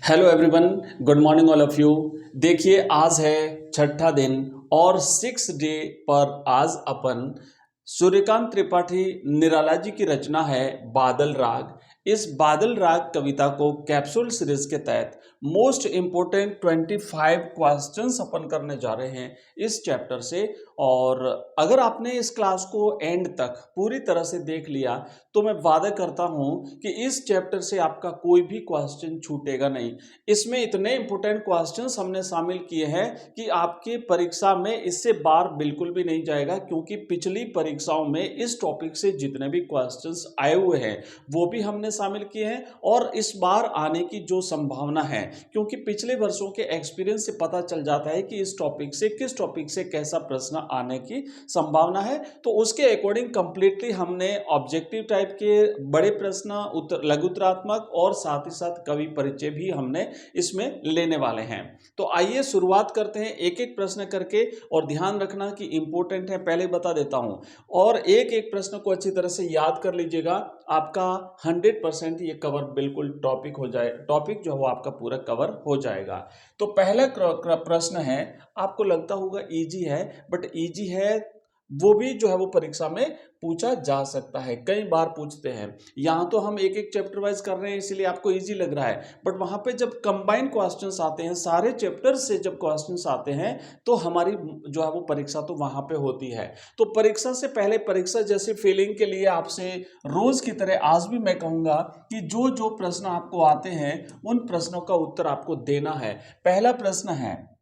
Hello everyone, good morning all of you. देखिए आज है छठा दिन और 6 डे पर आज अपन सूर्यकांत त्रिपाठी निराला जी की रचना है बादल राग। इस बादल राग कविता को कैप्सूल सीरीज के तहत मोस्ट इंपोर्टेंट 25 क्वेश्चंस अपन करने जा रहे हैं इस चैप्टर से। और अगर आपने इस क्लास को एंड तक पूरी तरह से देख लिया तो मैं वादा करता हूं कि इस चैप्टर से आपका कोई भी क्वेश्चन छूटेगा नहीं। इसमें इतने इंपोर्टेंट क्वेश्चंस हमने शामिल किए हैं कि आपकी परीक्षा में इससे बार बिल्कुल भी नहीं जाएगा, क्योंकि पिछली परीक्षाओं में इस टॉपिक से जितने भी क्वेश्चंस आए हुए हैं वो भी हमने शामिल किए हैं और इस बार आने की जो संभावना है, क्योंकि पिछले वर्षों के एक्सपीरियंस से पता चल जाता है कि इस टॉपिक से किस टॉपिक से कैसा प्रश्न आने की संभावना है, तो उसके अकॉर्डिंग कंप्लीटली हमने ऑब्जेक्टिव टाइप के बड़े प्रश्न, लघुतरात्मक और साथ ही साथ कवि परिचय भी हमने इसमें लेने वाले हैं। तो आइए शुरुआत करते हैं एक एक प्रश्न करके, और ध्यान रखना कि इंपॉर्टेंट है, पहले बता देता हूं। और एक एक प्रश्न को अच्छी तरह से याद कर लीजिएगा, आपका 100% ये कवर बिल्कुल टॉपिक हो जाए, टॉपिक जो है वो आपका पूरा कवर हो जाएगा। तो पहला प्रश्न है, आपको लगता होगा इजी है, बट इजी है वो भी जो है वो परीक्षा में पूछा जा सकता है, कई बार पूछते हैं। यहाँ तो हम एक एक चैप्टर वाइज कर रहे हैं इसलिए आपको इजी लग रहा है, बट वहां पे जब कंबाइंड क्वेश्चंस आते हैं, सारे चैप्टर से जब क्वेश्चंस आते हैं तो हमारी जो है वो परीक्षा तो वहां पे होती है। तो परीक्षा से पहले, परीक्षा जैसे फीलिंग के लिए आपसे रोज की तरह आज भी मैं कहूंगा कि जो जो प्रश्न आपको आते हैं उन प्रश्नों का उत्तर आपको देना है। पहला प्रश्न है,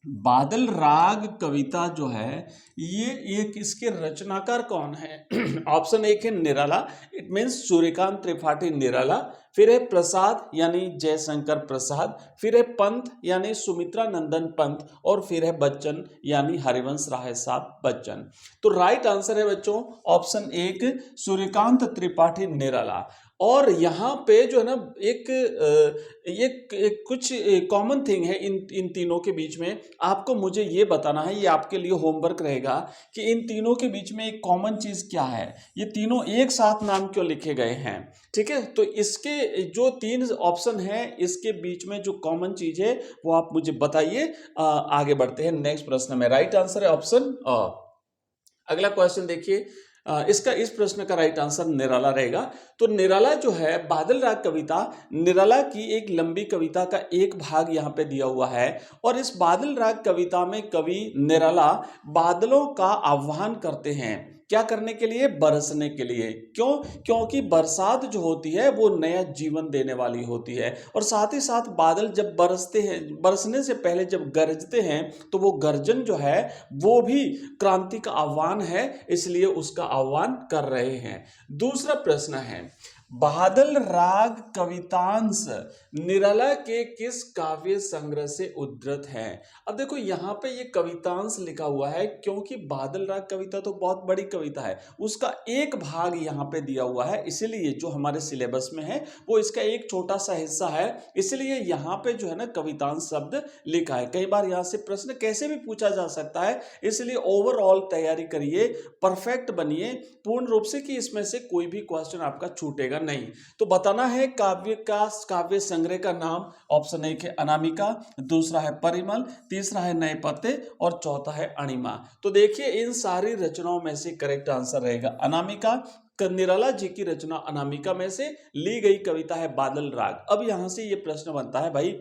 बादल राग कविता जो है ये एक इसके रचनाकार कौन है? ऑप्शन एक है निराला, इट मीन्स सूर्यकांत त्रिपाठी निराला। फिर है प्रसाद यानी जयशंकर प्रसाद, फिर है पंत यानी सुमित्रा नंदन पंत, और फिर है बच्चन यानी हरिवंश राय साहब बच्चन। तो राइट आंसर है बच्चों ऑप्शन एक, सूर्यकांत त्रिपाठी निराला। और यहाँ पे जो है ना एक कुछ कॉमन थिंग है इन तीनों के बीच में, आपको मुझे ये बताना है, ये आपके लिए होमवर्क रहेगा कि इन तीनों के बीच में एक कॉमन चीज क्या है, ये तीनों एक साथ नाम क्यों लिखे गए हैं। ठीक है, तो इसके जो तीन ऑप्शन है इसके बीच में जो कॉमन चीज है वो आप मुझे बताइए। आगे बढ़ते हैं नेक्स्ट प्रश्न में। राइट आंसर है ऑप्शन अगला क्वेश्चन देखिए, इसका इस प्रश्न का राइट आंसर निराला रहेगा। तो निराला जो है बादल राग कविता, निराला की एक लंबी कविता का एक भाग यहाँ पे दिया हुआ है। और इस बादल राग कविता में कवि निराला बादलों का आह्वान करते हैं, क्या करने के लिए? बरसने के लिए। क्यों? क्योंकि बरसात जो होती है वो नया जीवन देने वाली होती है, और साथ ही साथ बादल जब बरसते हैं, बरसने से पहले जब गरजते हैं तो वो गर्जन जो है वो भी क्रांति का आह्वान है, इसलिए उसका आह्वान कर रहे हैं। दूसरा प्रश्न है, बादल राग कवितांश निराला के किस काव्य संग्रह से उद्धृत है? अब देखो यहाँ पे ये कवितांश लिखा हुआ है क्योंकि बादल राग कविता तो बहुत बड़ी कविता है, उसका एक भाग यहाँ पे दिया हुआ है, इसीलिए जो हमारे सिलेबस में है वो इसका एक छोटा सा हिस्सा है, इसलिए यहाँ पे जो है ना कवितांश शब्द लिखा है। कई बार यहाँ से प्रश्न कैसे भी पूछा जा सकता है, इसलिए ओवरऑल तैयारी करिए, परफेक्ट बनिए पूर्ण रूप से कि इसमें से कोई भी क्वेश्चन आपका छूटेगा नहीं। तो बताना है काव्य संग्रह का नाम। ऑप्शन एक है अनामिका, दूसरा है परिमल, तीसरा है नए पत्ते, और चौथा है अणिमा। तो देखिए इन सारी रचनाओं में से करेक्ट आंसर रहेगा अनामिका। निराला जी की रचना अनामिका में से ली गई कविता है बादल राग। अब यहां से ये प्रश्न बनता है, भाई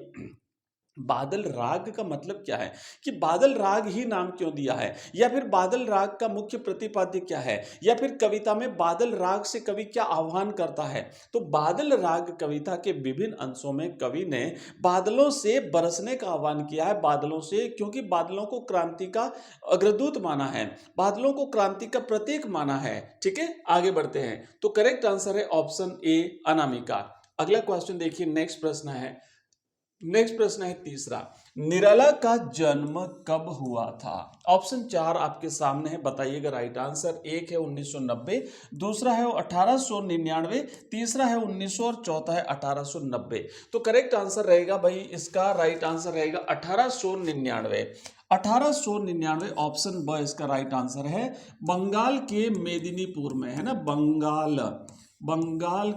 बादल राग का मतलब क्या है, कि बादल राग ही नाम क्यों दिया है, या फिर बादल राग का मुख्य प्रतिपाद्य क्या है, या फिर कविता में बादल राग से कवि क्या आह्वान करता है। तो बादल राग कविता के विभिन्न अंशों में कवि ने बादलों से बरसने का आह्वान किया है, बादलों से, क्योंकि बादलों को क्रांति का अग्रदूत माना है, बादलों को क्रांति का प्रतीक माना है। ठीक है, आगे बढ़ते हैं। तो करेक्ट आंसर है ऑप्शन ए अनामिका। अगला क्वेश्चन देखिए, नेक्स्ट प्रश्न है तीसरा, निराला का जन्म कब हुआ था? ऑप्शन 4 आपके सामने है, बताइएगा राइट आंसर। एक है 1990, दूसरा है 1899, तीसरा है 1900 और चौथा है 1890। तो करेक्ट आंसर रहेगा भाई, इसका राइट आंसर रहेगा 1899। 1899 ऑप्शन ब इसका राइट आंसर है। बंगाल के मेदिनीपुर में है ना, बंगाल बंगाल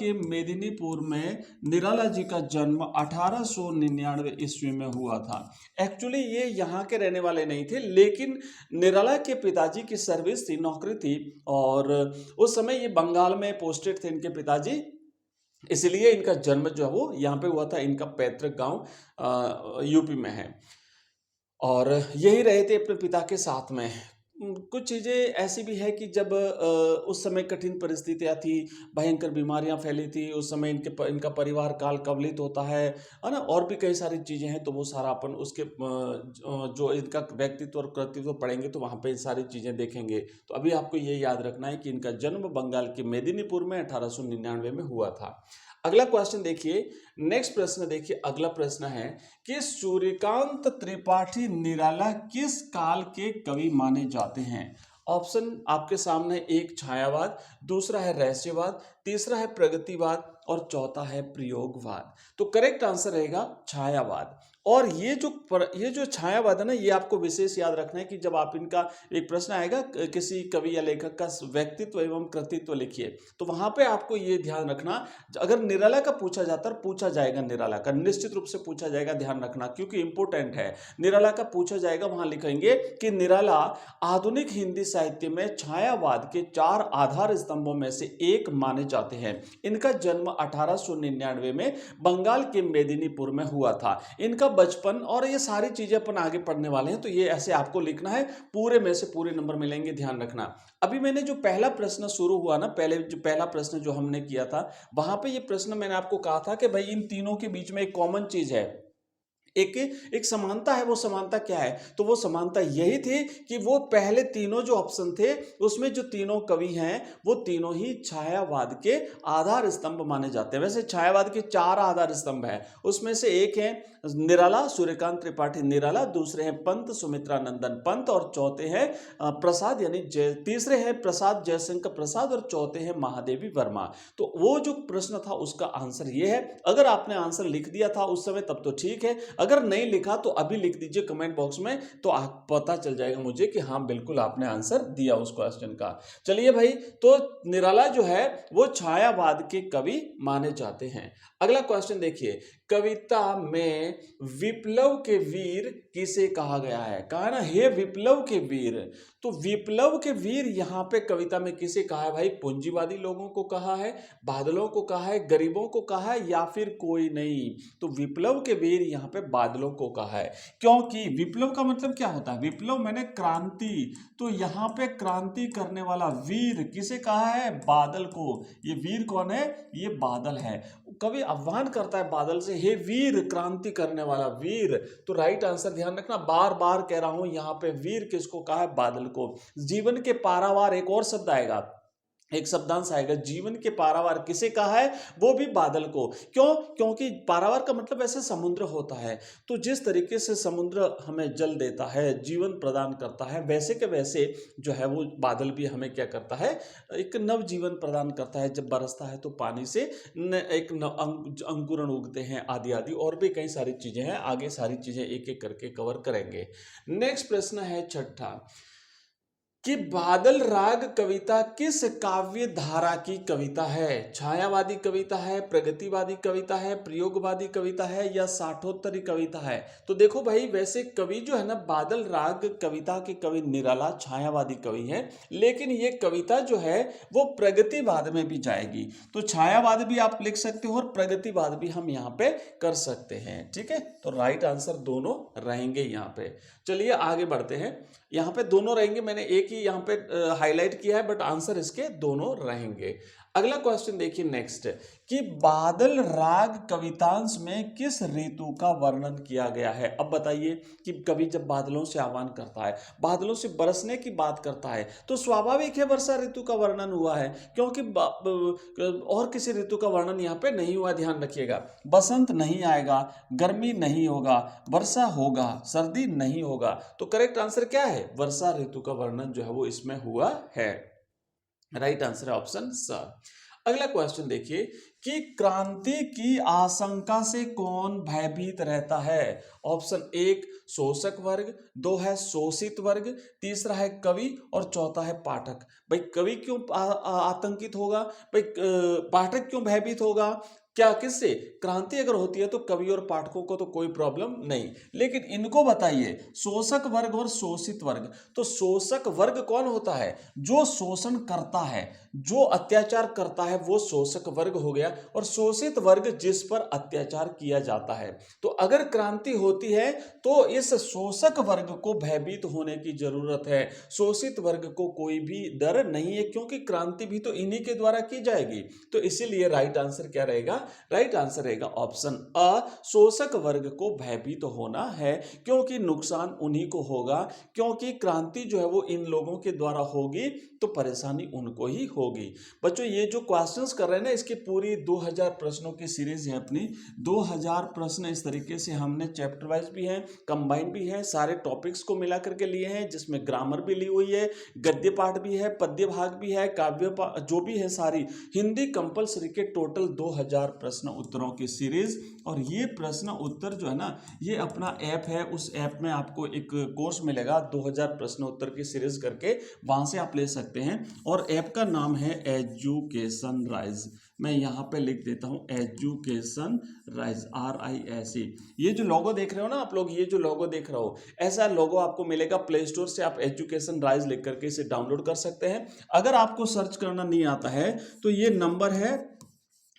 के मेदिनीपुर में निराला जी का जन्म 1899 ईस्वी में हुआ था। एक्चुअली ये यहाँ के रहने वाले नहीं थे, लेकिन निराला के पिताजी की सर्विस थी, नौकरी थी, और उस समय ये बंगाल में पोस्टेड थे इनके पिताजी, इसलिए इनका जन्म जो है वो यहाँ पे हुआ था। इनका पैतृक गांव यूपी में है और यही रहे थे अपने पिता के साथ में। कुछ चीज़ें ऐसी भी है कि जब उस समय कठिन परिस्थितियाँ थी, भयंकर बीमारियाँ फैली थी, उस समय इनका परिवार काल कवलित होता है ना, और भी कई सारी चीज़ें हैं, तो वो सारा अपन उसके जो इनका व्यक्तित्व और कृतित्व पढ़ेंगे तो वहाँ पे सारी चीज़ें देखेंगे। तो अभी आपको ये याद रखना है कि इनका जन्म बंगाल के मेदिनीपुर में 1899 में हुआ था। अगला क्वेश्चन देखिए, नेक्स्ट प्रश्न देखिए, अगला प्रश्न है कि सूर्यकांत त्रिपाठी निराला किस काल के कवि माने जाते हैं? ऑप्शन आपके सामने, एक छायावाद, दूसरा है रहस्यवाद, तीसरा है प्रगतिवाद और चौथा है प्रयोगवाद। तो करेक्ट आंसर रहेगा छायावाद। और ये जो छायावाद है ना, ये आपको विशेष याद रखना है कि जब आप इनका एक प्रश्न आएगा किसी कवि या लेखक का व्यक्तित्व एवं कृतित्व लिखिए, तो वहां पे आपको ये ध्यान रखना, अगर निराला का पूछा जाता है, पूछा जाएगा निराला का, निश्चित रूप से पूछा जाएगा, ध्यान रखना क्योंकि इंपोर्टेंट है। निराला का पूछा जाएगा, वहां लिखेंगे कि निराला आधुनिक हिंदी साहित्य में छायावाद के 4 आधार स्तंभों में से एक माने जाते हैं। इनका जन्म 1899 में बंगाल के मेदिनीपुर में हुआ था। इनका बचपन और ये सारी चीजें अपन आगे पढ़ने वाले हैं, तो ये ऐसे आपको लिखना है, पूरे में से पूरे नंबर मिलेंगे, ध्यान रखना। अभी मैंने जो पहला प्रश्न शुरू हुआ ना, पहला प्रश्न जो हमने किया था, वहां पे ये प्रश्न मैंने आपको कहा था कि भाई इन तीनों के बीच में एक कॉमन चीज है, एक समानता है। वो समानता क्या है? तो वो समानता यही थी कि वो पहले तीनों जो ऑप्शन थे उसमें जो तीनों कवि हैं वो तीनों ही छायावाद के आधार स्तंभ माने जाते हैं। वैसे छायावाद के 4 आधार स्तंभ हैं, उसमें से एक है निराला, सूर्यकांत त्रिपाठी निराला, दूसरे हैं पंत सुमित्रा नंदन पंत, और चौथे हैं प्रसाद यानी तीसरे हैं प्रसाद जयशंकर प्रसाद, और चौथे हैं महादेवी वर्मा। तो वो जो प्रश्न था उसका आंसर ये है। अगर आपने आंसर लिख दिया था उस समय तब तो ठीक है, अगर नहीं लिखा तो अभी लिख दीजिए कमेंट बॉक्स में, तो आप पता चल जाएगा मुझे कि हाँ बिल्कुल आपने आंसर दिया उस क्वेश्चन का। चलिए भाई, तो निराला जो है वो छायावाद के कवि माने जाते हैं। अगला क्वेश्चन देखिए, कविता में विप्लव के वीर किसे कहा गया है? कहा ना, हे विप्लव के वीर। तो विप्लव के वीर यहाँ पे कविता में किसे कहा है भाई? पूंजीवादी लोगों को कहा है, बादलों को कहा है, गरीबों को कहा है, या फिर कोई नहीं? तो विप्लव के वीर यहाँ पे बादलों को कहा है, क्योंकि विप्लव का मतलब क्या होता है? विप्लव मैंने क्रांति, तो यहाँ पे क्रांति करने वाला वीर किसे कहा है? बादल को। ये वीर कौन है? ये बादल है। कवि आह्वान करता है बादल से, हे वीर, क्रांति करने वाला वीर। तो राइट आंसर ध्यान रखना, बार बार कह रहा हूं, यहाँ पे वीर किसको कहा है? बादल को। जीवन के पारावार एक और शब्द आएगा, एक शब्दांश आएगा, जीवन के पारावार किसे कहा है? वो भी बादल को। क्यों? क्योंकि पारावार का मतलब ऐसे समुद्र होता है, तो जिस तरीके से समुद्र हमें जल देता है, जीवन प्रदान करता है, वैसे के वैसे जो है वो बादल भी हमें क्या करता है? एक नव जीवन प्रदान करता है। जब बरसता है तो पानी से एक अंकुरण उगते हैं, आदि आदि, और भी कई सारी चीजें हैं। आगे सारी चीजें एक एक करके कवर करेंगे। नेक्स्ट प्रश्न है छठा, कि बादल राग कविता किस काव्य धारा की कविता है? छायावादी कविता है, प्रगतिवादी कविता है, प्रयोगवादी कविता है, या साठोत्तरी कविता है? तो देखो भाई, वैसे कवि जो है ना, बादल राग कविता के कवि निराला छायावादी कवि है, लेकिन ये कविता जो है वो प्रगतिवाद में भी जाएगी। तो छायावाद भी आप लिख सकते हो और प्रगतिवाद भी हम यहाँ पे कर सकते हैं, ठीक है। तो राइट आंसर दोनों रहेंगे यहाँ पे। चलिए आगे बढ़ते हैं। यहाँ पे दोनों रहेंगे, मैंने एक ही यहाँ पे हाईलाइट किया है, बट आंसर इसके दोनों रहेंगे। अगला क्वेश्चन देखिए नेक्स्ट, कि बादल राग कवितांश में किस ऋतु का वर्णन किया गया है? अब बताइए कि कवि जब बादलों से आह्वान करता है, बादलों से बरसने की बात करता है, तो स्वाभाविक है वर्षा ऋतु का वर्णन हुआ है, क्योंकि और किसी ऋतु का वर्णन यहाँ पे नहीं हुआ। ध्यान रखिएगा, बसंत नहीं आएगा, गर्मी नहीं होगा, वर्षा होगा, सर्दी नहीं होगा। तो करेक्ट आंसर क्या है? वर्षा ऋतु का वर्णन जो है वो इसमें हुआ है। राइट आंसर है ऑप्शन स। अगला क्वेश्चन देखिए, कि क्रांति की आशंका से कौन भयभीत रहता है? ऑप्शन एक शोषक वर्ग, दो है शोषित वर्ग, तीसरा है कवि और चौथा है पाठक। भाई कवि क्यों आतंकित होगा? भाई पाठक क्यों भयभीत होगा? क्या किससे? क्रांति अगर होती है तो कवि और पाठकों को तो कोई प्रॉब्लम नहीं, लेकिन इनको बताइए शोषक वर्ग और शोषित वर्ग। तो शोषक वर्ग कौन होता है? जो शोषण करता है, जो अत्याचार करता है, वो शोषक वर्ग हो गया। और शोषित वर्ग जिस पर अत्याचार किया जाता है। तो अगर क्रांति होती है तो इस शोषक वर्ग को भयभीत होने की जरूरत है, शोषित वर्ग को कोई भी डर नहीं है, क्योंकि क्रांति भी तो इन्हीं के द्वारा की जाएगी। तो इसीलिए राइट आंसर क्या रहेगा? राइट आंसर रहेगा ऑप्शन अ, शोषक वर्ग को भयभीत होना है, क्योंकि नुकसान उन्हीं को होगा, क्योंकि क्रांति जो है वो इन लोगों के द्वारा होगी तो परेशानी उनको ही होगी। बच्चों ये जो क्वेश्चंस कर रहे हैं ना, इसकी पूरी 2000 प्रश्नों की सीरीज है अपनी। 2000 प्रश्न इस तरीके से हमने चैप्टर वाइज भी हैं, कंबाइंड भी है, सारे टॉपिक्स को मिला करके लिए हैं, जिसमें ग्रामर भी ली हुई है, गद्य पाठ भी है, पद्य भाग भी है, काव्य जो भी है, सारी हिंदी कंपलसरी के टोटल 2000 प्रश्न उत्तरों की सीरीज। और ये प्रश्न उत्तर जो है ना, ये अपना ऐप है, उस ऐप में आपको एक कोर्स मिलेगा 2000 प्रश्न उत्तर की सीरीज करके, वहां से आप ले सकते हैं। और ऐप का नाम है एजुकेशन राइज। मैं यहाँ पे लिख देता हूँ एजुकेशन राइज, RISE। ये जो लोगो देख रहे हो ना आप लोग, ये जो लोगो देख रहे हो, ऐसा लोगो आपको मिलेगा प्ले स्टोर से। आप एजुकेशन राइज लिख करके इसे डाउनलोड कर सकते हैं। अगर आपको सर्च करना नहीं आता है तो ये नंबर है,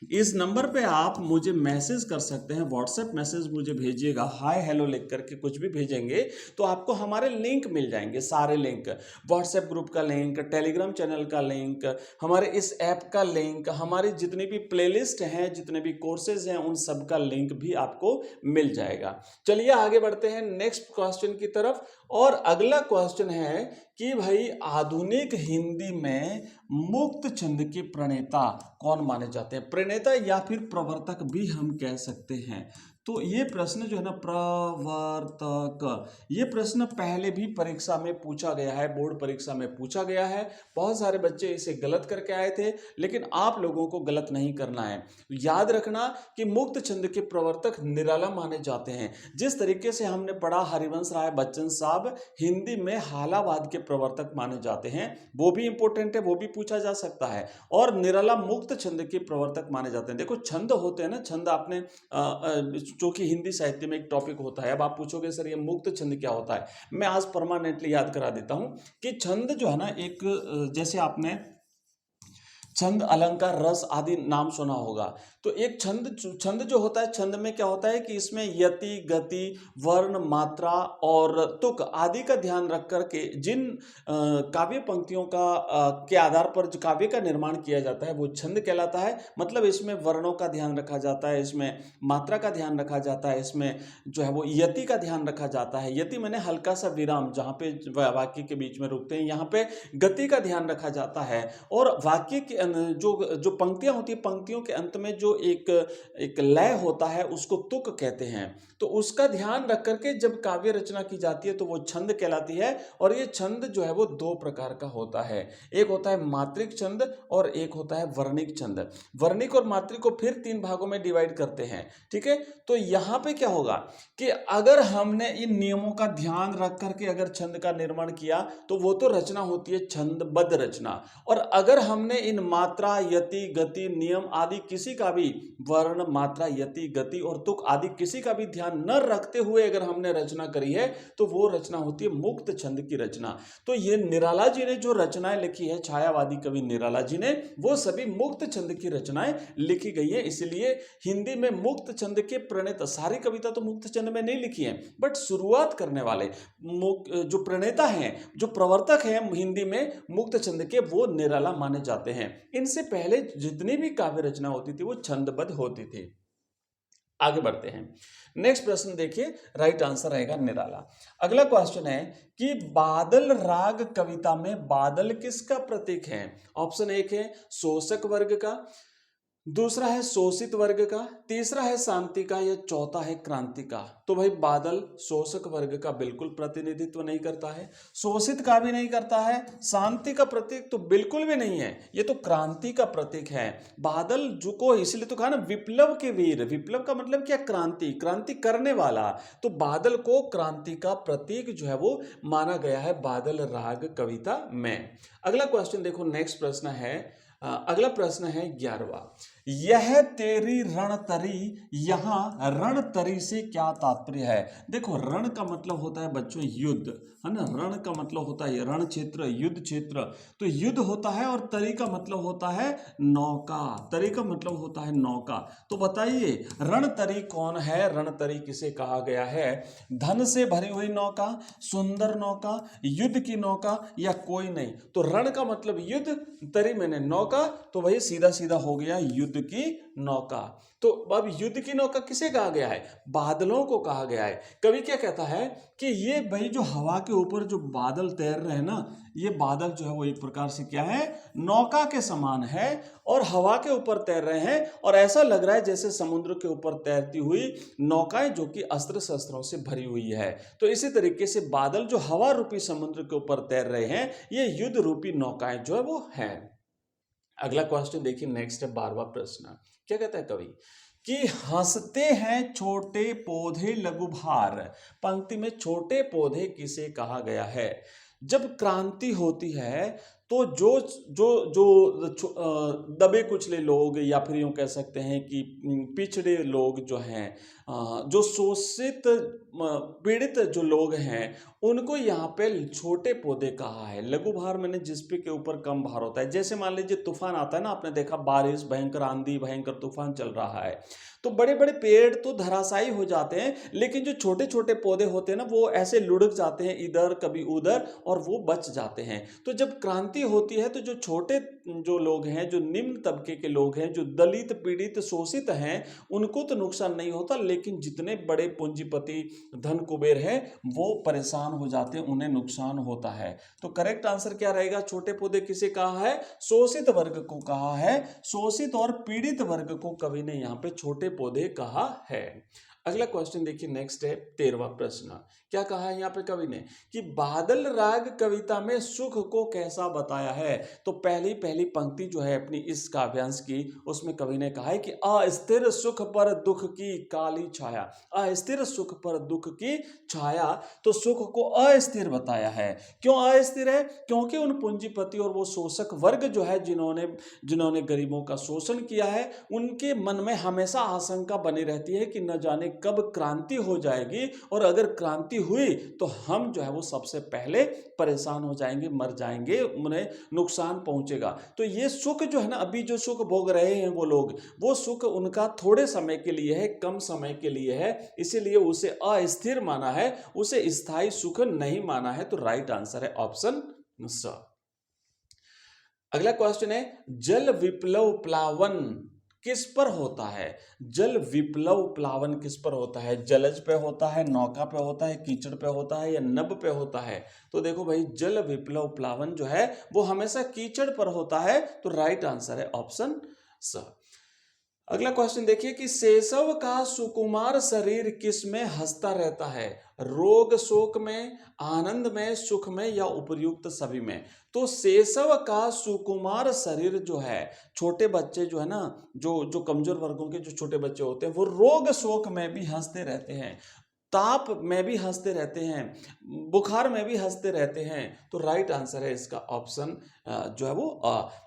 इस नंबर पे आप मुझे मैसेज कर सकते हैं, व्हाट्सएप मैसेज मुझे भेजिएगा, हाय हेलो लिख करके कुछ भी भेजेंगे तो आपको हमारे लिंक मिल जाएंगे, सारे लिंक, व्हाट्सएप ग्रुप का लिंक, टेलीग्राम चैनल का लिंक, हमारे इस ऐप का लिंक, हमारी जितनी भी प्लेलिस्ट हैं, जितने भी कोर्सेज हैं, उन सब का लिंक भी आपको मिल जाएगा। चलिए आगे बढ़ते हैं नेक्स्ट क्वेश्चन की तरफ। और अगला क्वेश्चन है कि भाई आधुनिक हिंदी में मुक्त छंद के प्रणेता कौन माने जाते हैं? प्रणेता या फिर प्रवर्तक भी हम कह सकते हैं। तो ये प्रश्न जो है ना, प्रवर्तक, ये प्रश्न पहले भी परीक्षा में पूछा गया है, बोर्ड परीक्षा में पूछा गया है। बहुत सारे बच्चे इसे गलत करके आए थे, लेकिन आप लोगों को गलत नहीं करना है। याद रखना कि मुक्त छंद के प्रवर्तक निराला माने जाते हैं। जिस तरीके से हमने पढ़ा, हरिवंश राय बच्चन साहब हिंदी में हालावाद के प्रवर्तक माने जाते हैं, वो भी इंपॉर्टेंट है, वो भी पूछा जा सकता है। और निराला मुक्त छंद के प्रवर्तक माने जाते हैं। देखो छंद होते हैं ना, छंद आपने जो कि हिंदी साहित्य में एक टॉपिक होता है। अब आप पूछोगे सर ये मुक्त छंद क्या होता है, मैं आज परमानेंटली याद करा देता हूं कि छंद जो है ना, एक जैसे आपने छंद, अलंकार, रस आदि नाम सुना होगा। तो एक छंद जो होता है, छंद में क्या होता है कि इसमें यति, गति, वर्ण, मात्रा और तुक आदि का ध्यान रख करके जिन काव्य पंक्तियों के आधार पर जो काव्य का निर्माण किया जाता है वो छंद कहलाता है। मतलब इसमें वर्णों का ध्यान रखा जाता है, इसमें मात्रा का ध्यान रखा जाता है, इसमें जो है वो यति का ध्यान रखा जाता है। यति मैंने हल्का सा विराम, जहाँ पे वाक्य के बीच में रुकते हैं, यहाँ पे गति का ध्यान रखा जाता है। और वाक्य के जो पंक्तियां होती है, पंक्तियों के अंत में जो एक लय होता है उसको तुक कहते हैं। तो उसका ध्यान रख करके जब काव्य रचना की जाती है तो वो छंद कहलाती है। और ये छंद जो है वो दो प्रकार का होता है, एक होता है मात्रिक छंद और एक होता है वर्णिक छंद। वर्णिक और मात्रिक को फिर 3 भागों में डिवाइड करते हैं, ठीक है। तो यहाँ पे क्या होगा कि अगर हमने इन नियमों का ध्यान रख करके अगर छंद का निर्माण किया तो वो तो रचना होती है छंदबद्ध रचना। और अगर हमने इन मात्रा, यति, गति, नियम आदि किसी का भी, वर्ण, मात्रा, यति, गति और तुक आदि किसी का भी ध्यान न रखते हुए अगर हमने रचना करी है तो वो रचना होती है मुक्त छंद की रचना। तो ये निराला जी ने जो रचनाएं लिखी है, छायावादी कवि निराला जी ने, वो सभी मुक्त छंद की रचनाएं लिखी गई है। इसलिए हिंदी में मुक्त छंद के प्रणेता, सारी कविता तो मुक्त छंद में नहीं लिखी है, बट शुरुआत करने वाले जो प्रणेता हैं, जो प्रवर्तक हैं हिंदी में मुक्त छंद के, वो निराला माने जाते हैं। इनसे पहले जितनी भी काव्य रचना होती थी वो छंदबद्ध होती थी। आगे बढ़ते हैं, नेक्स्ट प्रश्न देखिए, राइट आंसर रहेगा निराला। अगला क्वेश्चन है कि बादल राग कविता में बादल किसका प्रतीक है? ऑप्शन 1 है शोषक वर्ग का, दूसरा है शोषित वर्ग का, तीसरा है शांति का, या चौथा है क्रांति का। तो भाई बादल शोषक वर्ग का बिल्कुल प्रतिनिधित्व नहीं करता है, शोषित का भी नहीं करता है, शांति का प्रतीक तो बिल्कुल भी नहीं है, ये तो क्रांति का प्रतीक है। बादल को इसलिए तो कहा ना विप्लव के वीर, विप्लव का मतलब क्या, क्रांति, क्रांति करने वाला। तो बादल को क्रांति का प्रतीक जो है वो माना गया है बादल राग कविता में। अगला क्वेश्चन देखो, नेक्स्ट प्रश्न है, अगला प्रश्न है 11वां। यह तेरी रणतरी, यहां रणतरी से क्या तात्पर्य है। देखो रण का मतलब होता है बच्चों युद्ध, है ना, रण का मतलब होता है रण क्षेत्र, युद्ध क्षेत्र, तो युद्ध होता है, और तरी का मतलब होता है नौका, तरी का मतलब होता है नौका। तो बताइए रणतरी कौन है, रणतरी किसे कहा गया है। धन से भरी हुई नौका, सुंदर नौका, युद्ध की नौका, या कोई नहीं। तो रण का मतलब युद्ध, तरी मैंने नौका, तो वही सीधा सीधा हो गया युद्ध की नौका। तो अब युद्ध की नौका किसे कहा गया है, बादलों को कहा गया है। कवि क्या कहता है कि ये भाई जो हवा के ऊपर जो बादल तैर रहे हैं ना, ये बादल जो है वो एक प्रकार से क्या है, नौका के समान है, और हवा के ऊपर तैर रहे हैं, और ऐसा लग रहा है जैसे समुद्र के ऊपर तैरती हुई नौकाएं जो कि अस्त्र शस्त्रों से भरी हुई है। तो इसी तरीके से बादल जो हवा रूपी समुद्र के ऊपर तैर रहे हैं, ये युद्ध रूपी नौकाएं जो है वो हैं। अगला क्वेश्चन देखिए, नेक्स्ट है 12वां प्रश्न। क्या कहता है कवि कि हंसते हैं छोटे पौधे लघु भार। पंक्ति में छोटे पौधे किसे कहा गया है। जब क्रांति होती है तो जो जो जो दबे कुचले लोग, या फिर यूं कह सकते हैं कि पिछड़े लोग जो हैं, जो शोषित पीड़ित जो लोग हैं, उनको यहाँ पे छोटे पौधे कहा है। लघु भार मैंने जिसपे के ऊपर कम भार होता है। जैसे मान लीजिए तूफान आता है ना, आपने देखा बारिश, भयंकर आंधी, भयंकर तूफान चल रहा है, तो बड़े बड़े पेड़ तो धराशायी हो जाते हैं, लेकिन जो छोटे छोटे पौधे होते हैं ना, वो ऐसे लुढ़क जाते हैं इधर कभी उधर, और वो बच जाते हैं। तो जब क्रांति होती है तो जो छोटे जो लोग हैं, जो निम्न तबके के लोग हैं, जो दलित पीड़ित शोषित हैं, उनको तो नुकसान नहीं होता, लेकिन जितने बड़े पूंजीपति धन कुबेर हैं वो परेशान हो जाते हैं, उन्हें नुकसान होता है। तो करेक्ट आंसर क्या रहेगा, छोटे पौधे किसे कहा है, शोषित वर्ग को कहा है। शोषित और पीड़ित वर्ग को कवि ने यहाँ पे छोटे पौधे कहा है। अगला क्वेश्चन देखिए, नेक्स्ट है 13वां प्रश्न। क्या कहा है यहाँ पे कवि ने कि बादल राग कविता में सुख को कैसा बताया है। तो पहली पंक्ति जो है अपनी इस काव्यांश की, उसमें कवि ने कहा है कि अस्थिर सुख पर दुख की काली छाया। अस्थिर सुख पर दुख की छाया, तो सुख को अस्थिर बताया है। क्यों अस्थिर है, क्योंकि उन पूंजीपति और वो शोषक वर्ग जो है, जिन्होंने गरीबों का शोषण किया है, उनके मन में हमेशा आशंका बनी रहती है कि न जाने कब क्रांति हो जाएगी, और अगर क्रांति हुई तो हम जो है वो सबसे पहले परेशान हो जाएंगे, मर जाएंगे, उन्हें नुकसान पहुंचेगा। तो ये सुख जो है ना, अभी जो सुख भोग रहे हैं वो लोग, वो सुख उनका थोड़े समय के लिए है, कम समय के लिए है, इसीलिए उसे अस्थिर माना है, उसे स्थायी सुख नहीं माना है। तो राइट आंसर है ऑप्शन स। अगला क्वेश्चन है, जल विप्लव प्लावन किस पर होता है। जल विप्लव प्लावन किस पर होता है, जलज पे होता है, नौका पे होता है, कीचड़ पे होता है, या नभ पे होता है। तो देखो भाई, जल विप्लव प्लावन जो है वो हमेशा कीचड़ पर होता है। तो राइट आंसर है ऑप्शन स। अगला क्वेश्चन देखिए कि सेसव का सुकुमार शरीर किस में हंसता रहता है। रोग शोक में, आनंद में, सुख में, या उपर्युक्त सभी में। तो सेसव का सुकुमार शरीर जो है, छोटे बच्चे जो है ना, जो कमजोर वर्गों के जो छोटे बच्चे होते हैं, वो रोग शोक में भी हंसते रहते हैं, ताप में भी हंसते रहते हैं, बुखार में भी हंसते रहते हैं। तो राइट आंसर है इसका ऑप्शन जो है वो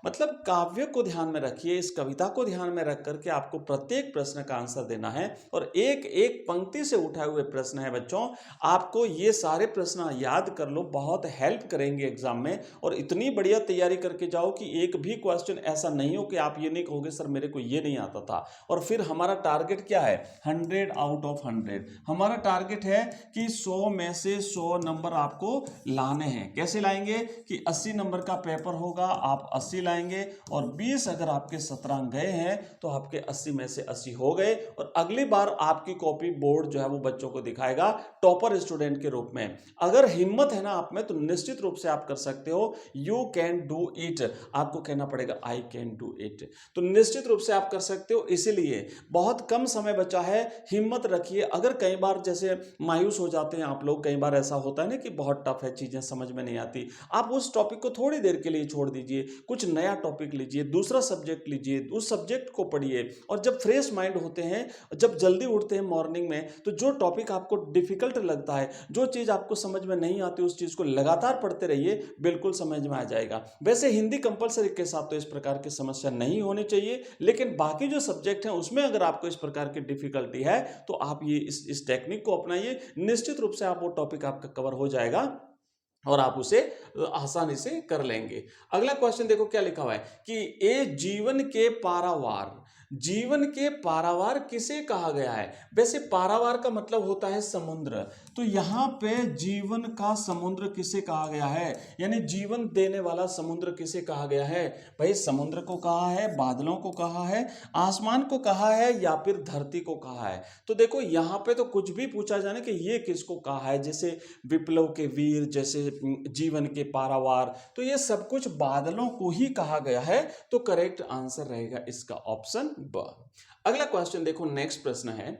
मतलब काव्य को ध्यान में रखिए, इस कविता को ध्यान में रख करके आपको प्रत्येक प्रश्न का आंसर देना है, और एक एक पंक्ति से उठाए हुए प्रश्न है बच्चों। आपको ये सारे प्रश्न याद कर लो, बहुत हेल्प करेंगे एग्जाम में, और इतनी बढ़िया तैयारी करके जाओ कि एक भी क्वेश्चन ऐसा नहीं हो कि आप ये नहीं कहोगे सर मेरे को ये नहीं आता था। और फिर हमारा टारगेट क्या है, 100 आउट ऑफ 100 हमारा टारगेट है कि 100 में से 100 नंबर आपको लाने हैं। कैसे लाएंगे कि 80 नंबर का पेपर होगा, आप 80 लाएंगे और 20 अगर आपके 17 अंक गए हैं तो आपके 80 में से 80 हो गए और अगली बार आपकी कॉपी बोर्ड जो है वो बच्चों को दिखाएगा टॉपर स्टूडेंट के रूप में। अगर हिम्मत है ना आप में तो निश्चित रूप से आप कर सकते हो। यू कैन डू इट, आपको कहना पड़ेगा आई कैन डू इट। तो निश्चित रूप से आप कर सकते हो, इसीलिए बहुत कम समय बचा है, हिम्मत रखिए। अगर कई बार जैसे मायूस हो जाते हैं आप लोग, कई बार ऐसा होता है ना कि बहुत टफ है, चीजें समझ में नहीं आती, आप उस टॉपिक को थोड़ी देर के लिए छोड़ दीजिए, कुछ नया टॉपिक लीजिए, दूसरा सब्जेक्ट लीजिए, उस सब्जेक्ट को पढ़िए और जब फ्रेश माइंड होते हैं, जब जल्दी उठते हैं मॉर्निंग में, तो जो टॉपिक आपको डिफिकल्ट लगता है, जो चीज आपको समझ में नहीं आती, उस चीज को लगातार पढ़ते रहिए, बिल्कुल समझ में आ जाएगा। वैसे हिंदी कंपलसरी के साथ तो इस प्रकार की समस्या नहीं होनी चाहिए, लेकिन बाकी जो सब्जेक्ट हैं उसमें अगर आपको इस प्रकार की डिफिकल्टी है तो आप ये इस टेक्निक को अपनाइए, निश्चित रूप से आप वो टॉपिक आपका कवर हो जाएगा और आप उसे आसानी से कर लेंगे। अगला क्वेश्चन देखो क्या लिखा हुआ है कि ए जीवन के पारावार, जीवन के पारावार किसे कहा गया है। वैसे पारावार का मतलब होता है समुद्र, तो यहां पे जीवन का समुद्र किसे कहा गया है, यानी जीवन देने वाला समुद्र किसे कहा गया है। भाई समुद्र को कहा है, बादलों को कहा है, आसमान को कहा है या फिर धरती को कहा है। तो देखो यहां पे तो कुछ भी पूछा जाने कि ये किसको कहा है, जैसे विप्लव के वीर, जैसे जीवन के पारावार, तो ये सब कुछ बादलों को ही कहा गया है। तो करेक्ट आंसर रहेगा इसका ऑप्शन ब। अगला क्वेश्चन देखो, नेक्स्ट प्रश्न है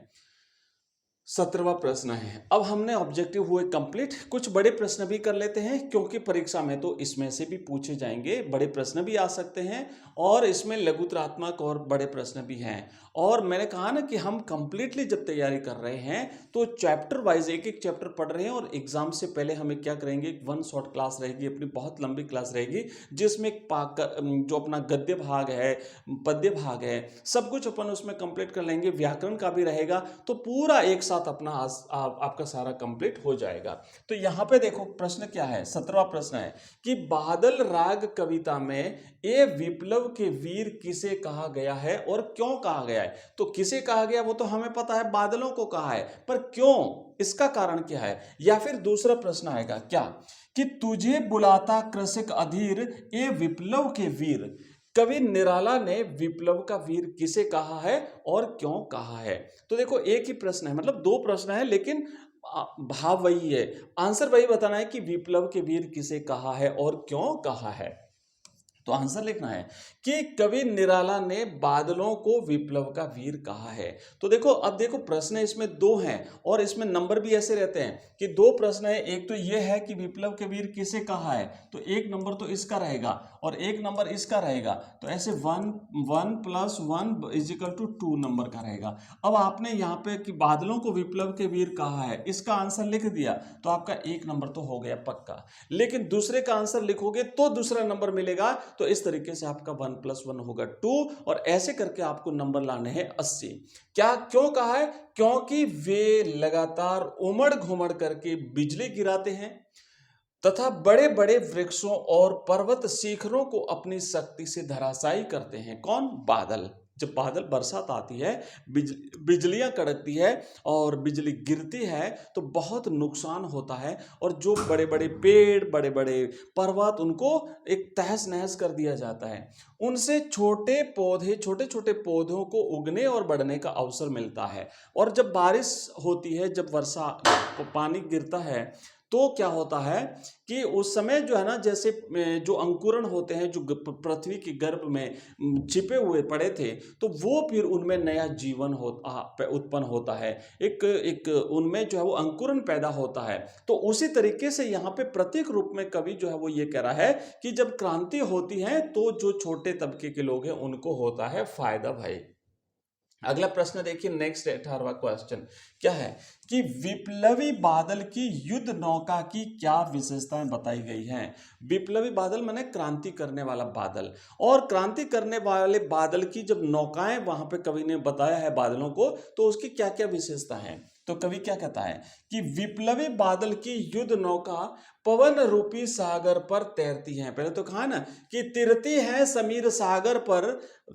17वां प्रश्न है। अब हमने ऑब्जेक्टिव हुए कंप्लीट, कुछ बड़े प्रश्न भी कर लेते हैं क्योंकि परीक्षा में तो इसमें से भी पूछे जाएंगे, बड़े प्रश्न भी आ सकते हैं और इसमें लघुतरात्मक और बड़े प्रश्न भी हैं। और मैंने कहा ना कि हम कंप्लीटली जब तैयारी कर रहे हैं तो चैप्टर वाइज एक एक चैप्टर पढ़ रहे हैं और एग्जाम से पहले हमें क्या करेंगे, वन शॉट क्लास रहेगी अपनी, बहुत लंबी क्लास रहेगी जिसमें जो अपना गद्य भाग है, पद्य भाग है, सब कुछ अपन उसमें कंप्लीट कर लेंगे, व्याकरण का भी रहेगा, तो पूरा एक साथ अपना आपका सारा कंप्लीट हो जाएगा। तो यहां पे देखो प्रश्न क्या है, 17वां प्रश्न है कि बादल राग कविता में ए विप्लव के वीर किसे कहा गया है और क्यों कहा गया है। तो किसे कहा गया वो तो हमें पता है, बादलों को कहा है, पर क्यों, इसका कारण क्या है। या फिर दूसरा प्रश्न आएगा क्या कि तुझे बुलाता कृषक अधीर ए विप्लव के वीर, कवि निराला ने विप्लव का वीर किसे कहा है और क्यों कहा है। तो देखो एक ही प्रश्न है, मतलब दो प्रश्न है लेकिन भाव वही है, आंसर वही बताना है कि विप्लव के वीर किसे कहा है और क्यों कहा है। तो आंसर लिखना है कि कवि निराला ने बादलों को विप्लव का वीर कहा है। तो देखो अब देखो प्रश्न इसमें दो हैं और इसमें नंबर भी ऐसे रहते हैं कि दो प्रश्न है, एक तो ये है कि विप्लव के वीर किसे कहा है, तो एक नंबर तो इसका रहेगा और एक नंबर इसका रहेगा, तो ऐसे 1 + 1 = 2 नंबर का रहेगा। अब आपने यहाँ पे कि बादलों को विप्लव के वीर कहा है, इसका आंसर लिख दिया तो आपका एक नंबर तो हो गया पक्का, लेकिन दूसरे का आंसर लिखोगे तो दूसरा नंबर मिलेगा। तो इस तरीके से आपका 1 + 1 होगा 2 और ऐसे करके आपको नंबर लाने हैं 80। क्या क्यों कहा है, क्योंकि वे लगातार उमड़ घुमड़ करके बिजली गिराते हैं तथा बड़े बड़े वृक्षों और पर्वत शिखरों को अपनी शक्ति से धराशायी करते हैं। कौन, बादल। जब बादल बरसात आती है, बिजलियां कड़कती है और बिजली गिरती है तो बहुत नुकसान होता है और जो बड़े बड़े पेड़, बड़े बड़े पर्वत, उनको एक तहस नहस कर दिया जाता है। उनसे छोटे पौधे, छोटे छोटे पौधों को उगने और बढ़ने का अवसर मिलता है। और जब बारिश होती है, जब वर्षा पानी गिरता है तो क्या होता है कि उस समय जो है ना, जैसे जो अंकुरण होते हैं जो पृथ्वी के गर्भ में छिपे हुए पड़े थे, तो वो फिर उनमें नया जीवन उत्पन्न होता है, एक उनमें जो है वो अंकुरण पैदा होता है। तो उसी तरीके से यहाँ पे प्रतीक रूप में कवि जो है वो ये कह रहा है कि जब क्रांति होती है तो जो छोटे तबके के लोग हैं उनको होता है फायदा भाई। अगला प्रश्न देखिए, नेक्स्ट 18वां क्वेश्चन क्या है कि विप्लवी बादल की युद्ध नौका की क्या विशेषताएं बताई गई हैं। विप्लवी बादल माने क्रांति करने वाला बादल, और क्रांति करने वाले बादल की जब नौकाएं वहां पे कवि ने बताया है बादलों को, तो उसकी क्या क्या विशेषता है। तो कवि क्या कहता है कि विप्लवी बादल की युद्ध नौका पवन रूपी सागर पर तैरती है। पहले तो कहा ना कि तिरती है समीर सागर पर,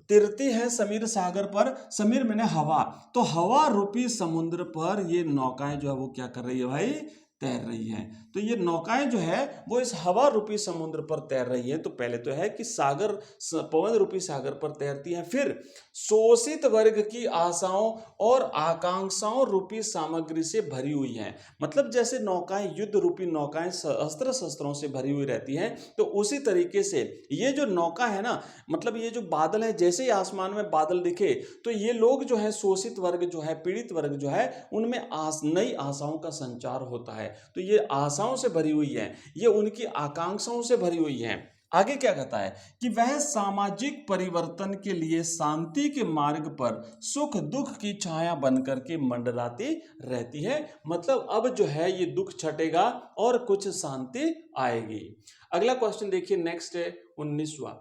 तिरती है समीर सागर पर, समीर मैंने हवा, तो हवा रूपी समुद्र पर ये नौकाएं जो है वो क्या कर रही है भाई, तैर रही हैं। तो ये नौकाएं जो है वो इस हवा रूपी समुद्र पर तैर रही हैं। तो पहले तो है कि सागर, पवन रूपी सागर पर तैरती हैं। फिर शोषित वर्ग की आशाओं और आकांक्षाओं रूपी सामग्री से भरी हुई हैं। मतलब जैसे नौकाएं, युद्ध रूपी नौकाएं अस्त्र शस्त्रों से भरी हुई रहती हैं, तो उसी तरीके से ये जो नौका है ना, मतलब ये जो बादल है, जैसे ही आसमान में बादल दिखे तो ये लोग जो है, शोषित वर्ग जो है, पीड़ित वर्ग जो है, उनमें नई आशाओं का संचार होता है। तो ये आशाओं से भरी हुई है, ये उनकी आकांक्षाओं से भरी हुई है। आगे क्या कहता है कि वह सामाजिक परिवर्तन के लिए शांति के मार्ग पर सुख दुख की छाया बनकर के मंडराती रहती है। मतलब अब जो है ये दुख छटेगा और कुछ शांति आएगी। अगला क्वेश्चन देखिए, नेक्स्ट है 19वां।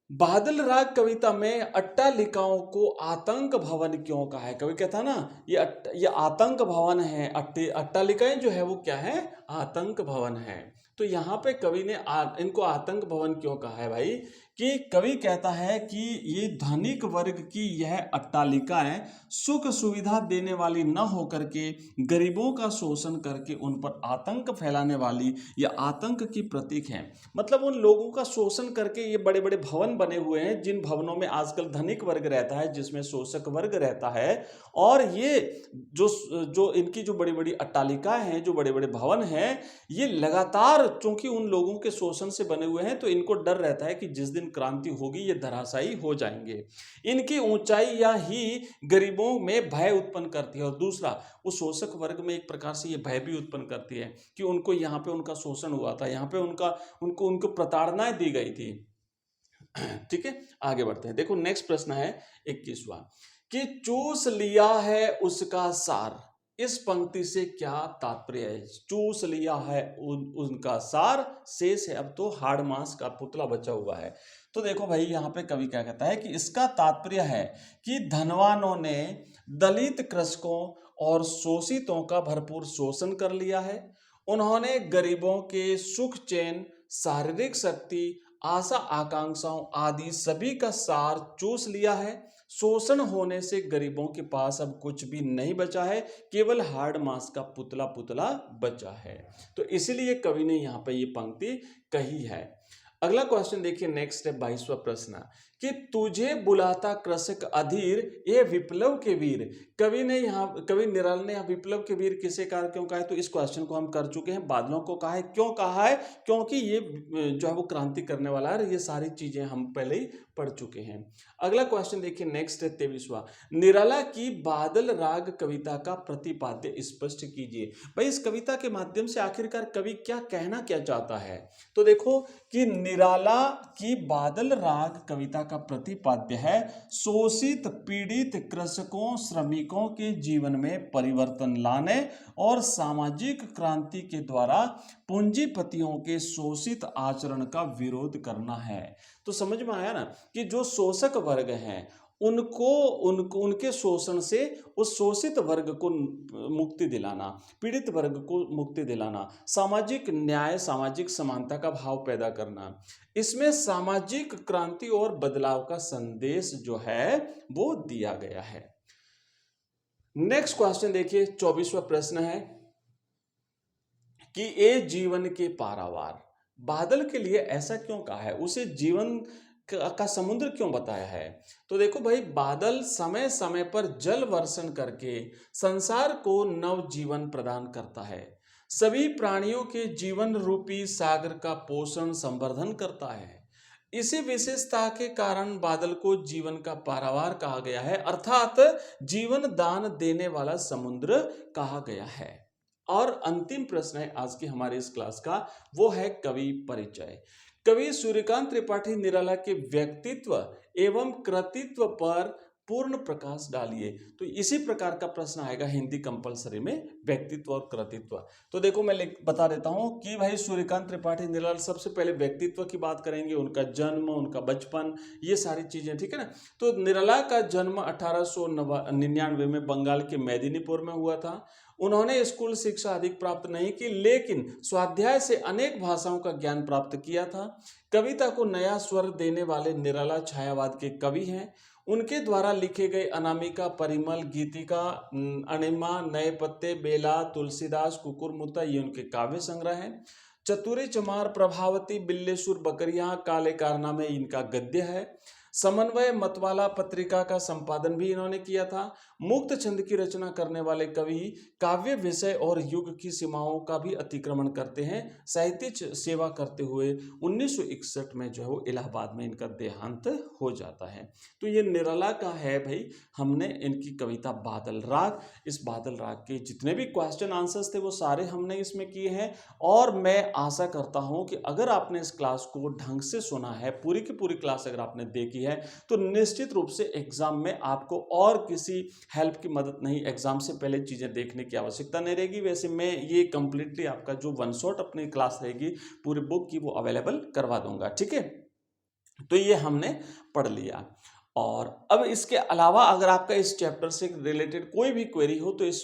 बादल राग कविता में अट्टालिकाओं को आतंक भवन क्यों कहा है? कवि कहता है ना ये आतंक भवन है, अट्टालिकाएं जो है वो क्या है, आतंक भवन है। तो यहाँ पे कवि ने इनको आतंक भवन क्यों कहा है भाई? कि कवि कहता है कि ये धनिक वर्ग की यह अट्टालिकाएं सुख सुविधा देने वाली न होकर के गरीबों का शोषण करके उन पर आतंक फैलाने वाली या आतंक की प्रतीक हैं। मतलब उन लोगों का शोषण करके ये बड़े बड़े भवन बने हुए हैं, जिन भवनों में आजकल धनिक वर्ग रहता है, जिसमें शोषक वर्ग रहता है। और ये जो इनकी जो बड़ी बड़ी अट्टालिकाएं हैं, जो बड़े बड़े भवन हैं, ये लगातार चूंकि उन लोगों के शोषण से बने हुए हैं, तो इनको डर रहता है कि जिस दिन क्रांति होगी ये धराशायी हो जाएंगे। इनकी ऊंचाई या ही गरीबों में भय उत्पन्न करती है। और दूसरा, उस शोषक वर्ग में एक प्रकार से ये भय भी उत्पन्न करती है कि उनको यहाँ पे उनका शोषण हुआ था, यहाँ पे उनको प्रताड़नाएं दी गई थी। ठीक है, आगे बढ़ते हैं। देखो नेक्स्ट प्रश्न है 21वां कि चूस लिया है उसका सार। इस पंक्ति से क्या तात्पर्य है? चूस लिया है उनका सार, शेष है अब तो हाड़ मांस का पुतला बचा हुआ है। तो देखो भाई, यहाँ पे कवि क्या कहता है कि इसका तात्पर्य है कि धनवानों ने दलित कृषकों और शोषितों का भरपूर शोषण कर लिया है। उन्होंने गरीबों के सुख चैन, शारीरिक शक्ति, आशा आकांक्षाओं आदि सभी का सार चूस लिया है। शोषण होने से गरीबों के पास अब कुछ भी नहीं बचा है, केवल हाड़ मांस का पुतला बचा है। तो इसीलिए कवि ने यहाँ पे ये पंक्ति कही है। अगला क्वेश्चन देखिए, नेक्स्ट है 22वां प्रश्न कि तुझे बुलाता कृषक अधीर ये विप्लव के वीर। कवि निराला ने यहाँ विप्लव के वीर किसे कहा, क्यों कहा है? तो इस क्वेश्चन को हम कर चुके हैं। बादलों को कहा है, क्यों कहा है? क्योंकि ये जो है वो क्रांति करने वाला है। ये सारी चीजें हम पहले ही पढ़ चुके हैं। अगला क्वेश्चन देखिए, नेक्स्ट है 23वां। निराला की बादल राग कविता का प्रतिपाद्य स्पष्ट कीजिए। भाई, इस कविता के माध्यम से आखिरकार कवि क्या कहना क्या चाहता है? तो देखो कि निराला की बादल राग कविता का प्रतिपाद्य है शोषित पीड़ित कृषकों श्रमिकों के जीवन में परिवर्तन लाने और सामाजिक क्रांति के द्वारा पूंजीपतियों के शोषित आचरण का विरोध करना है। तो समझ में आया ना कि जो शोषक वर्ग हैं उनको उनके शोषण से उस शोषित वर्ग को मुक्ति दिलाना, पीड़ित वर्ग को मुक्ति दिलाना, सामाजिक न्याय, सामाजिक समानता का भाव पैदा करना, इसमें सामाजिक क्रांति और बदलाव का संदेश जो है वो दिया गया है। नेक्स्ट क्वेश्चन देखिए, 24वां प्रश्न है कि ए जीवन के पारावार। बादल के लिए ऐसा क्यों कहा है? उसे जीवन का समुद्र क्यों बताया है? तो देखो भाई, बादल समय समय पर जल वर्षण करके संसार को नव जीवन प्रदान करता है, सभी प्राणियों के जीवन रूपी सागर का पोषण संवर्धन करता है। इसी विशेषता के कारण बादल को जीवन का पारावार कहा गया है, अर्थात जीवन दान देने वाला समुद्र कहा गया है। और अंतिम प्रश्न है आज की हमारे इस क्लास का, वो है कवि परिचय। कवि सूर्यकांत त्रिपाठी निराला के व्यक्तित्व एवं कृतित्व पर पूर्ण प्रकाश डालिए। तो इसी प्रकार का प्रश्न आएगा हिंदी कंपलसरी में, व्यक्तित्व और कृतित्व। तो देखो मैं बता देता हूं कि भाई सूर्यकांत त्रिपाठी निराला, सबसे पहले व्यक्तित्व की बात करेंगे, उनका जन्म, उनका बचपन, ये सारी चीजें, ठीक है ना। तो निराला का जन्म 1899 में बंगाल के मेदिनीपुर में हुआ था। उन्होंने स्कूल शिक्षा अधिक प्राप्त नहीं की, लेकिन स्वाध्याय से अनेक भाषाओं का ज्ञान प्राप्त किया था। कविता को नया स्वर देने वाले निराला छायावाद के कवि हैं। उनके द्वारा लिखे गए अनामिका, परिमल, गीतिका, अणिमा, नए पत्ते, बेला, तुलसीदास, कुकुरमुत्ता, ये उनके काव्य संग्रह हैं। चतुरी चमार, प्रभावती, बिल्लेसुर, बकरियां, काले कारनामे इनका गद्य है। समन्वय मतवाला पत्रिका का संपादन भी इन्होंने किया था। मुक्त छंद की रचना करने वाले कवि काव्य, विषय और युग की सीमाओं का भी अतिक्रमण करते हैं। साहित्यिक सेवा करते हुए 1961 में जो है वो इलाहाबाद में इनका देहांत हो जाता है। तो ये निराला का है भाई, हमने इनकी कविता बादल राग, इस बादल राग के जितने भी क्वेश्चन आंसर्स थे वो सारे हमने इसमें किए हैं। और मैं आशा करता हूं कि अगर आपने इस क्लास को ढंग से सुना है, पूरी की पूरी क्लास अगर आपने देखी है, तो निश्चित रूप से एग्जाम में आपको और किसी हेल्प की मदद नहीं, एग्जाम से पहले चीजें देखने की आवश्यकता नहीं रहेगी। वैसे मैं ये कंप्लीटली आपका जो वन शॉट अपनी क्लास रहेगी पूरी बुक की वो अवेलेबल करवा दूंगा, ठीक है। तो ये हमने पढ़ लिया। और अब इसके अलावा अगर आपका इस चैप्टर से रिलेटेड कोई भी क्वेरी हो तो इस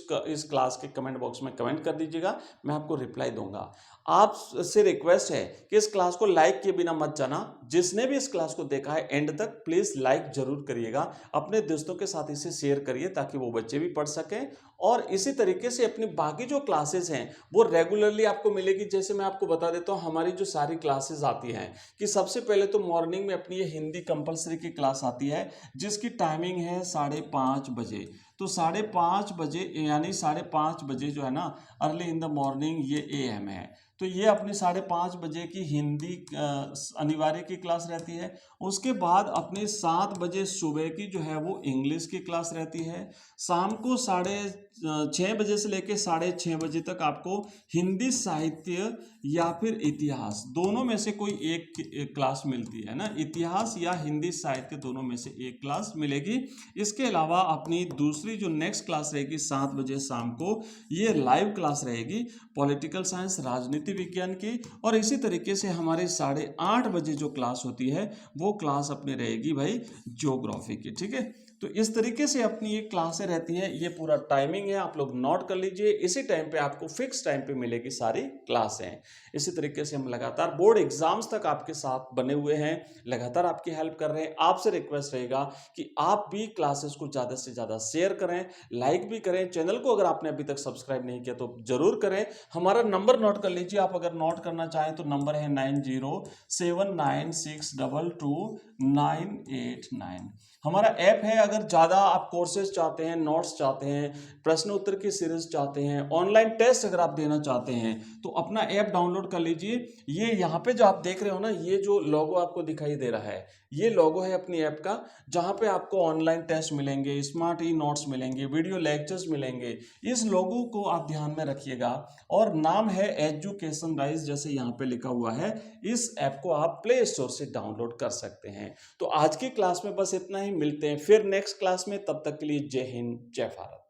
क्लास के कमेंट बॉक्स में कमेंट कर दीजिएगा, मैं आपको रिप्लाई दूंगा। आपसे रिक्वेस्ट है कि इस क्लास को लाइक किए बिना मत जाना। जिसने भी इस क्लास को देखा है एंड तक, प्लीज लाइक जरूर करिएगा, अपने दोस्तों के साथ इसे शेयर करिए ताकि वो बच्चे भी पढ़ सकें। और इसी तरीके से अपनी बाकी जो क्लासेस हैं वो रेगुलरली आपको मिलेगी। जैसे मैं आपको बता देता हूँ हमारी जो सारी क्लासेस आती हैं कि सबसे पहले तो मॉर्निंग में अपनी ये हिंदी कंपलसरी की क्लास आती है जिसकी टाइमिंग है 5:30 बजे। तो 5:30 बजे यानी 5:30 बजे जो है ना, अर्ली इन द मॉर्निंग, ये AM है। तो ये अपनी 5:30 बजे की हिंदी अनिवार्य की क्लास रहती है। उसके बाद अपने 7 बजे सुबह की जो है वो इंग्लिश की क्लास रहती है। शाम को 6:30 बजे से लेकर 6:30 बजे तक आपको हिंदी साहित्य या फिर इतिहास, दोनों में से कोई एक क्लास मिलती है ना, इतिहास या हिंदी साहित्य दोनों में से एक क्लास मिलेगी। इसके अलावा अपनी दूसरी जो नेक्स्ट क्लास रहेगी 7 बजे शाम को, ये लाइव क्लास रहेगी पॉलिटिकल साइंस, राजनीति विज्ञान की। और इसी तरीके से हमारे 8:30 बजे जो क्लास होती है वो क्लास अपनी रहेगी भाई ज्योग्राफी की, ठीक है। तो इस तरीके से अपनी ये क्लासें रहती हैं, ये पूरा टाइमिंग है, आप लोग नोट कर लीजिए। इसी टाइम पे आपको फिक्स टाइम पे मिलेगी सारी क्लासें। इसी तरीके से हम लगातार बोर्ड एग्जाम्स तक आपके साथ बने हुए हैं, लगातार आपकी हेल्प कर रहे हैं। आपसे रिक्वेस्ट रहेगा कि आप भी क्लासेस को ज़्यादा से ज़्यादा शेयर करें, लाइक भी करें। चैनल को अगर आपने अभी तक सब्सक्राइब नहीं किया तो जरूर करें। हमारा नंबर नोट कर लीजिए, आप अगर नोट करना चाहें तो नंबर है 9079622989। हमारा ऐप है, अगर ज़्यादा आप कोर्सेज चाहते हैं, नोट्स चाहते हैं, प्रश्न उत्तर की सीरीज चाहते हैं, ऑनलाइन टेस्ट अगर आप देना चाहते हैं तो अपना ऐप डाउनलोड कर लीजिए। ये यहाँ पे जो आप देख रहे हो ना, ये जो लोगो आपको दिखाई दे रहा है, ये लोगो है अपनी ऐप का, जहाँ पे आपको ऑनलाइन टेस्ट मिलेंगे, स्मार्ट ई नोट्स मिलेंगे, वीडियो लेक्चर्स मिलेंगे। इस लोगो को आप ध्यान में रखिएगा। और नाम है एजुकेशन राइज, जैसे यहाँ पे लिखा हुआ है। इस ऐप को आप प्ले स्टोर से डाउनलोड कर सकते हैं। तो आज की क्लास में बस इतना ही, मिलते हैं फिर नेक्स्ट क्लास में। तब तक के लिए जय हिंद, जय भारत।